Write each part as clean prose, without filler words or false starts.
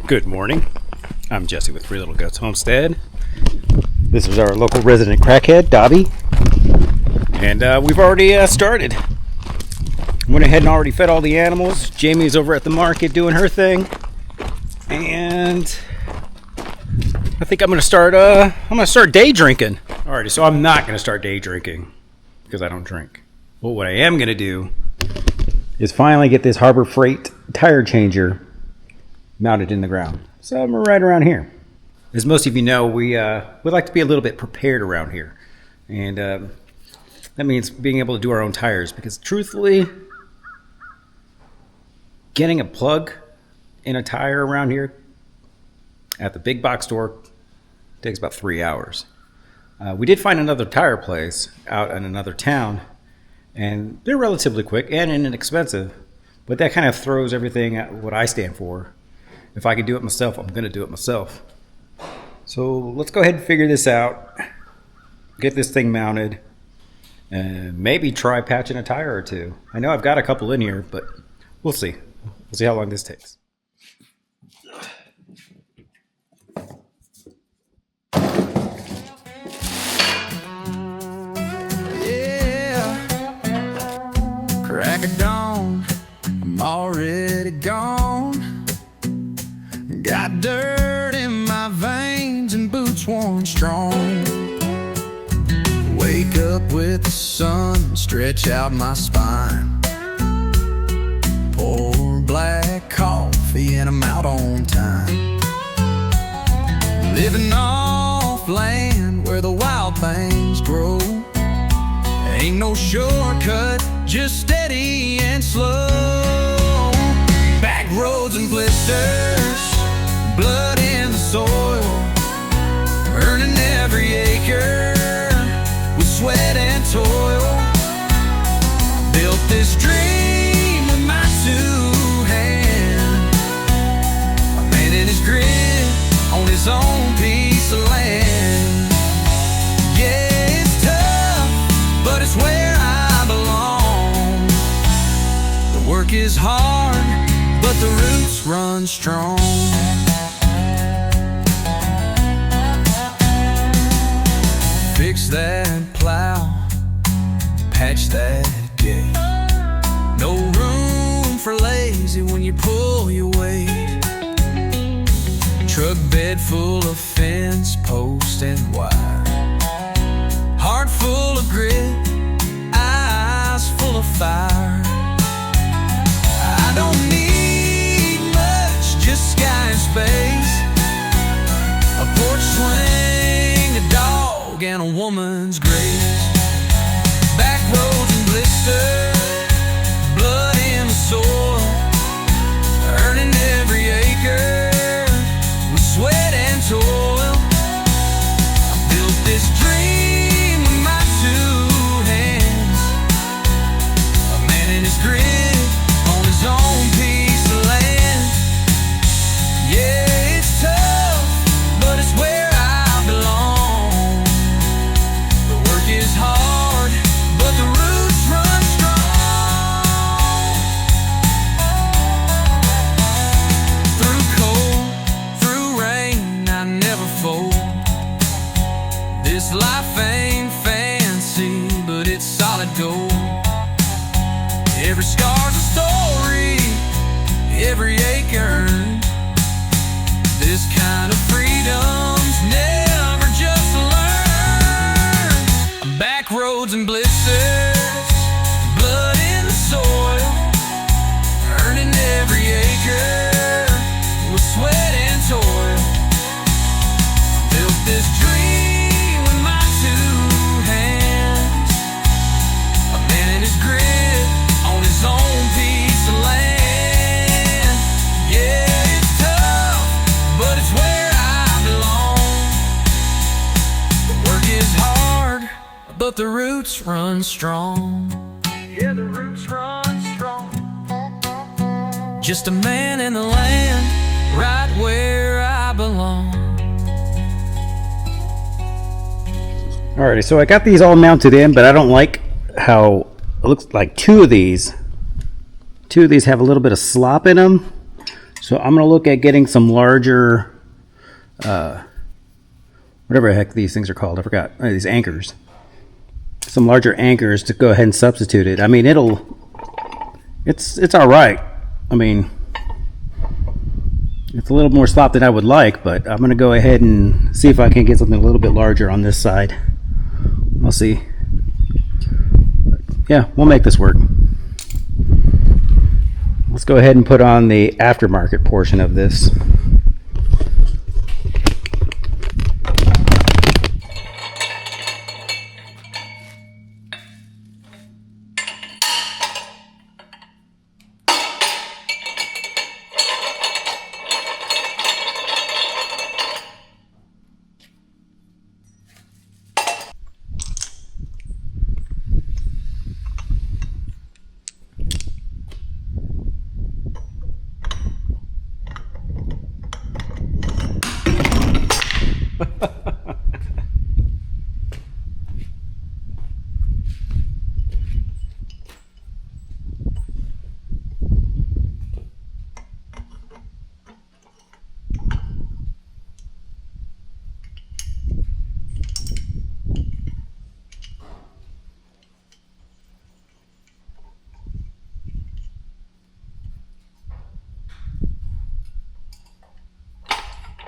Good morning. I'm Jesse with Three Little Goats Homestead. This is our local resident crackhead, Dobby. And we've already started. Went ahead and already fed all the animals. Jamie's over at the market doing her thing. And I think I'm gonna start day drinking. Alrighty, so I'm not gonna start day drinking because I don't drink. But what I am gonna do is finally get this Harbor Freight tire changer mounted in the ground. So I'm right around here. As most of you know, we like to be a little bit prepared around here. And that means being able to do our own tires, because truthfully, getting a plug in a tire around here at the big box store takes about 3 hours. We did find another tire place out in another town, and they're relatively quick and inexpensive, but that kind of throws everything at what I stand for. If I can do it myself, I'm going to do it myself. So let's go ahead and figure this out, get this thing mounted, and maybe try patching a tire or two. I know I've got a couple in here, but we'll see. We'll see how long this takes. Yeah, crack of dawn, I'm already gone. Got dirt in my veins and boots worn strong. Wake up with the sun, stretch out my spine. Pour black coffee and I'm out on time. Living off land where the wild things grow. Ain't no shortcut, just steady and slow. Back roads and blisters, blood in the soil, earning every acre with sweat and toil. Built this dream with my two hands, a man in his grit on his own piece of land. Yeah, it's tough, but it's where I belong. The work is hard, but the roots run strong. Fix that plow, patch that gate. No room for lazy when you pull your weight. Truck bed full of fence posts and wire. Heart full of grit, eyes full of fire. I don't need much, just sky and space, a porch swing, a dog, and a woman's grace. Back roads and blisters, blood in the soil, earning every acre with sweat and toil. I built this dream with my two hands, a man in his grit on his own piece of land. Yeah, it's tough, but it's where I belong. The work is hard, but the roots run strong. Through cold, through rain, I never fold. This life ain't fancy, but it's solid gold. Every scar's a story, every acre. This kind of freedom's never just learned. Back roads and blisters, blood in the soil, earning every acre with sweat and toil. Built this dream with my two hands, a man in his grit on his own piece of land. Yeah, it's tough, but it's where I belong. The work is hard, but the roots run strong. Yeah, the roots run strong. Just a man in the land, right where I belong. Alrighty, so I got these all mounted in, but I don't like how it looks like two of these have a little bit of slop in them. So I'm going to look at getting some larger, whatever the heck these things are called. I forgot. These anchors. Some larger anchors to go ahead and substitute it. I mean, it's all right. I mean, it's a little more slop than I would like, but I'm going to go ahead and see if I can get something a little bit larger on this side. We'll see. But yeah, we'll make this work. Let's go ahead and put on the aftermarket portion of this.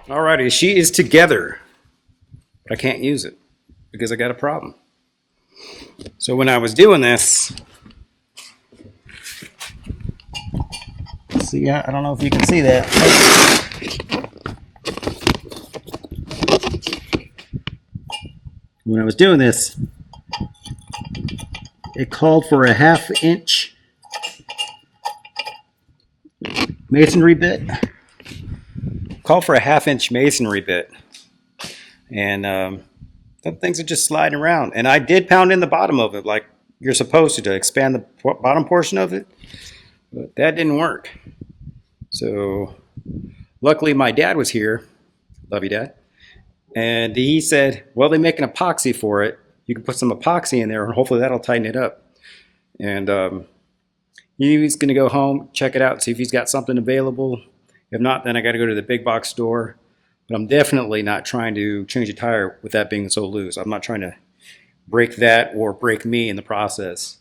Alrighty, she is together, but I can't use it because I got a problem. So when I was doing this, see, I don't know if you can see that. When I was doing this, it called for a 1/2 inch masonry bit. Called for a 1/2 inch masonry bit, and some things are just sliding around. And I did pound in the bottom of it like you're supposed to expand the bottom portion of it, but that didn't work. So luckily my dad was here. Love you, Dad. And he said, well, they make an epoxy for it. You can put some epoxy in there and hopefully that'll tighten it up. And he's going to go home, check it out, see if he's got something available. If not, then I got to go to the big box store. But I'm definitely not trying to change a tire with that being so loose. I'm not trying to break that or break me in the process.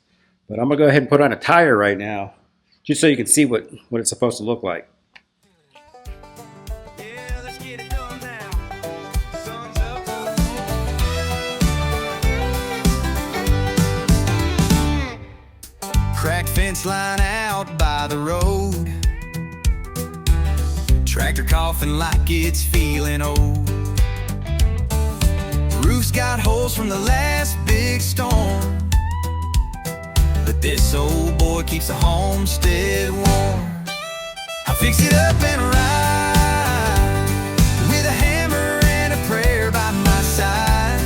But I'm going to go ahead and put on a tire right now, just so you can see what it's supposed to look like. Yeah, let's get it done now. Sun's up. Cracked fence line out by the road. Tractor coughing like it's feeling old. Roof's got holes from the last big storm, but this old boy keeps the homestead warm. I fix it up and ride with a hammer and a prayer by my side.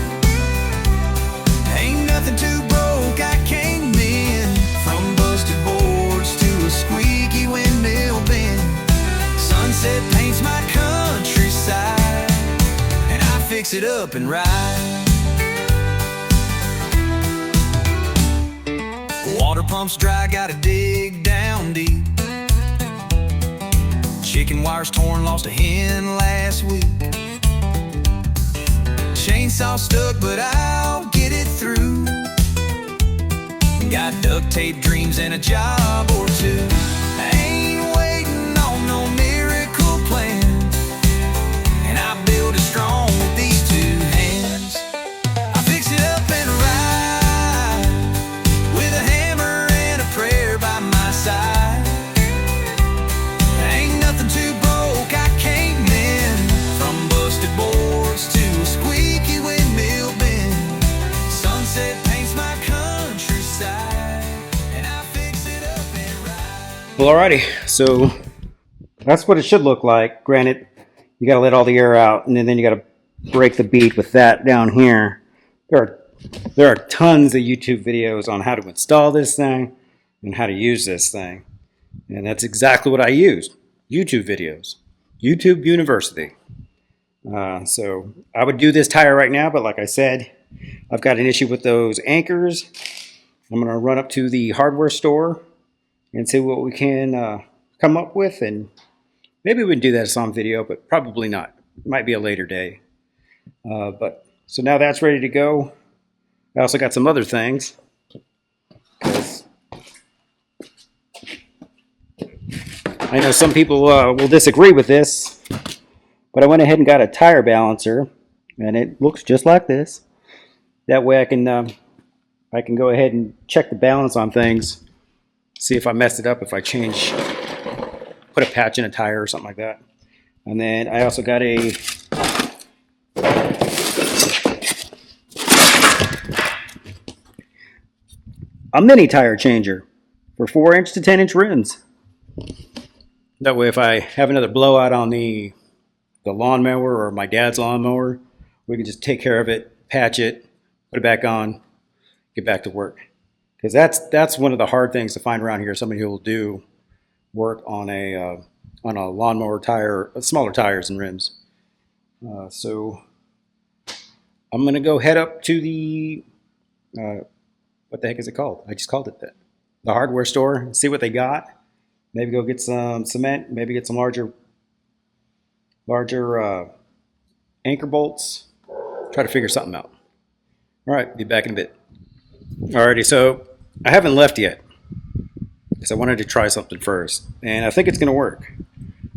Ain't nothing too broke I can't mend, from busted boards to a squeaky windmill bend. Sunset paints my countryside, and I fix it up and ride. Water pump's dry, gotta dig down deep. Chicken wires torn, lost a hen last week. Chainsaw stuck, but I'll get it through. Got duct tape dreams and a job or two. I ain't waiting on no miracle plan, and I build it strong with these two hands. I fix it up and ride with a hammer and a prayer by my side. Ain't nothing too broke I can't mend, from busted boards to a squeaky windmill bend. Sunset paints my countryside, and I fix it up and ride. Well, alrighty, so that's what it should look like. Granted, you got to let all the air out, and then you got to break the bead with that down here. There are tons of YouTube videos on how to install this thing and how to use this thing, and that's exactly what I used. YouTube videos, YouTube University. So I would do this tire right now, but like I said, I've got an issue with those anchors. I'm going to run up to the hardware store and see what we can come up with, and Maybe we can do that as some video, but probably not. It might be a later day. So now that's ready to go. I also got some other things. I know some people will disagree with this, but I went ahead and got a tire balancer, and it looks just like this. That way I can go ahead and check the balance on things, see if I messed it up, if I put a patch in a tire or something like that. And then I also got a mini tire changer for 4-inch to 10-inch rims. That way if I have another blowout on the lawnmower or my dad's lawnmower, we can just take care of it, patch it, put it back on, get back to work. Because that's one of the hard things to find around here, somebody who will do work on a lawnmower tire, smaller tires and rims. So I'm going to go head up to the, what the heck is it called? I just called it that. The hardware store, see what they got. Maybe go get some cement, maybe get some larger anchor bolts. Try to figure something out. All right, be back in a bit. Alrighty, so I haven't left yet because I wanted to try something first, and I think it's going to work.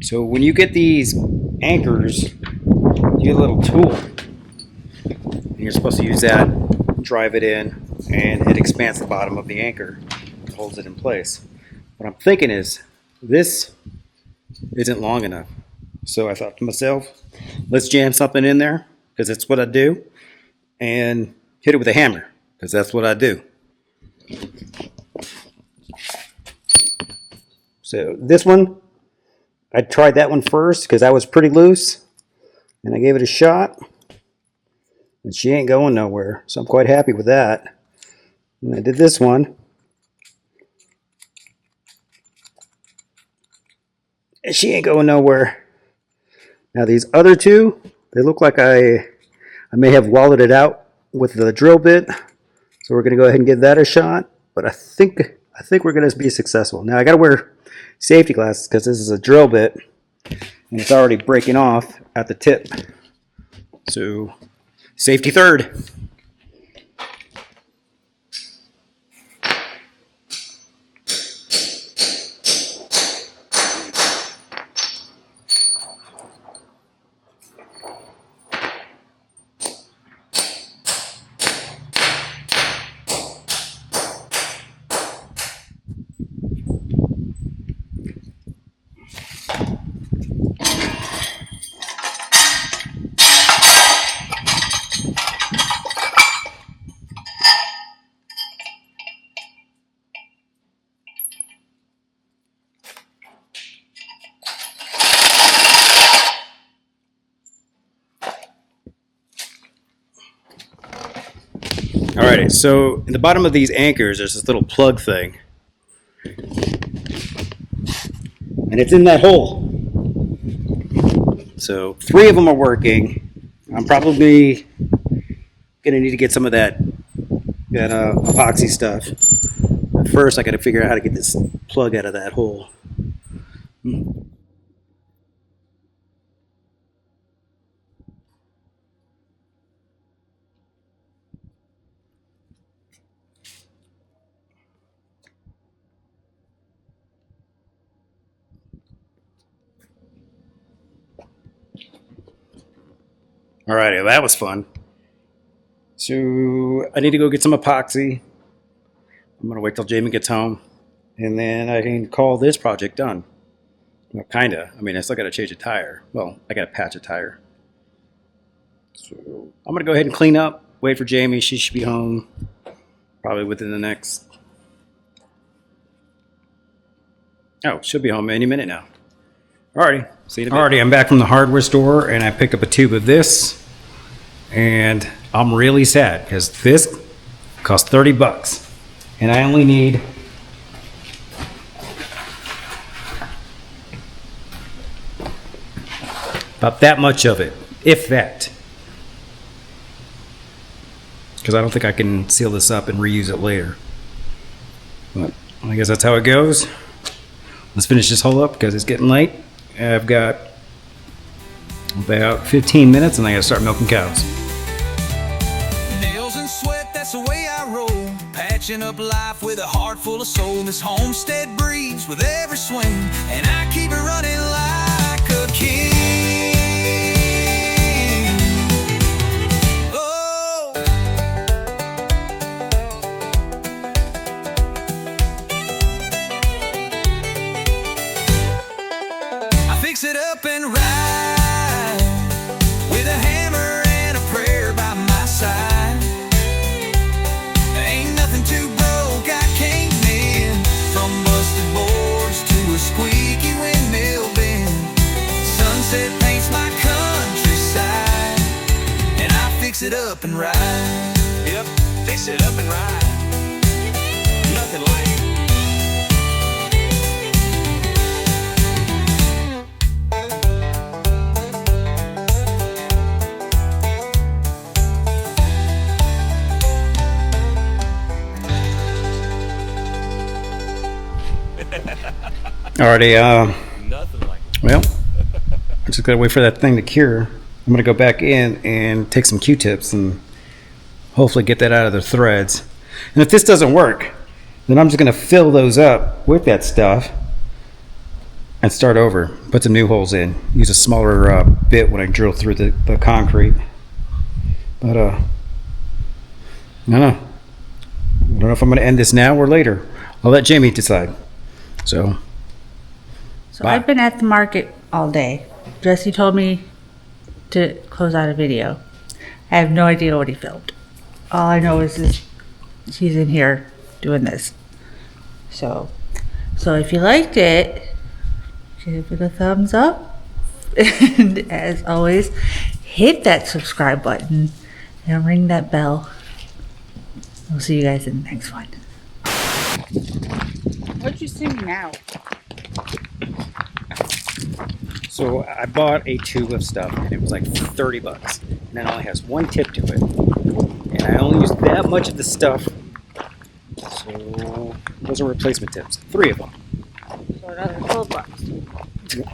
So when you get these anchors, you get a little tool, and you're supposed to use that, drive it in, and it expands the bottom of the anchor, holds it in place. What I'm thinking is this isn't long enough, so I thought to myself, let's jam something in there because that's what I do, and hit it with a hammer because that's what I do. So this one, I tried that one first because I was pretty loose, and I gave it a shot, and she ain't going nowhere, so I'm quite happy with that. And I did this one, and she ain't going nowhere. Now these other two, they look like I may have walled it out with the drill bit, so we're going to go ahead and give that a shot. But I think we're going to be successful. Now I got to wear safety glasses because this is a drill bit, and it's already breaking off at the tip. So safety third. Alrighty, so in the bottom of these anchors, there's this little plug thing. And it's in that hole. So 3 of them are working. I'm probably going to need to get some of that epoxy stuff. But first, I got to figure out how to get this plug out of that hole. Alrighty, that was fun. So I need to go get some epoxy. I'm going to wait till Jamie gets home, and then I can call this project done. Well, kinda. I mean, I still got to change a tire. Well, I got to patch a tire. So I'm going to go ahead and clean up, wait for Jamie. She should be home probably within the next... Oh, she'll be home any minute now. Alrighty, see you in a bit. Alrighty, I'm back from the hardware store, and I picked up a tube of this, and I'm really sad because this cost $30, and I only need about that much of it, if that, because I don't think I can seal this up and reuse it later. But I guess that's how it goes. Let's finish this hole up because it's getting late, I've got about 15 minutes and I gotta start milking cows. Nails and sweat, that's the way I roll. Patching up life with a heart full of soul. This homestead breathes with every swing, and I keep it running like a king. Oh, I fix it up and ride with a hammer and a prayer by my side. Ain't nothing too broke I can't mend, from busted boards to a squeaky windmill bend. Sunset paints my countryside, and I fix it up and ride. Yep, fix it up and ride. Nothing like it. Alrighty, Nothing like it. well, I just gotta wait for that thing to cure. I'm gonna go back in and take some Q-tips and hopefully get that out of the threads. And if this doesn't work, then I'm just gonna fill those up with that stuff and start over. Put some new holes in. Use a smaller bit when I drill through the concrete. But I don't know. I don't know if I'm gonna end this now or later. I'll let Jamie decide. So bye. I've been at the market all day. Jesse told me to close out a video. I have no idea what he filmed. All I know is he's in here doing this. So if you liked it, give it a thumbs up. And as always, hit that subscribe button and ring that bell. We'll see you guys in the next one. What'd you sing now? So I bought a tube of stuff and it was like $30 and it only has one tip to it, and I only used that much of the stuff, so those are replacement tips, 3 of them. So another $12.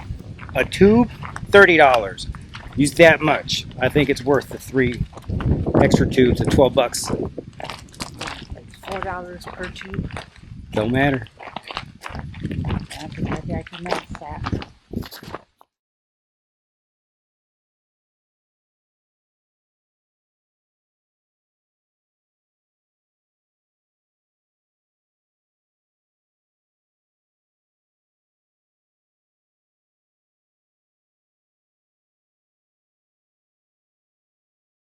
A tube, $30. Use that much. I think it's worth the 3 extra tubes at $12. Like $4 per tube. Don't matter. I can match that.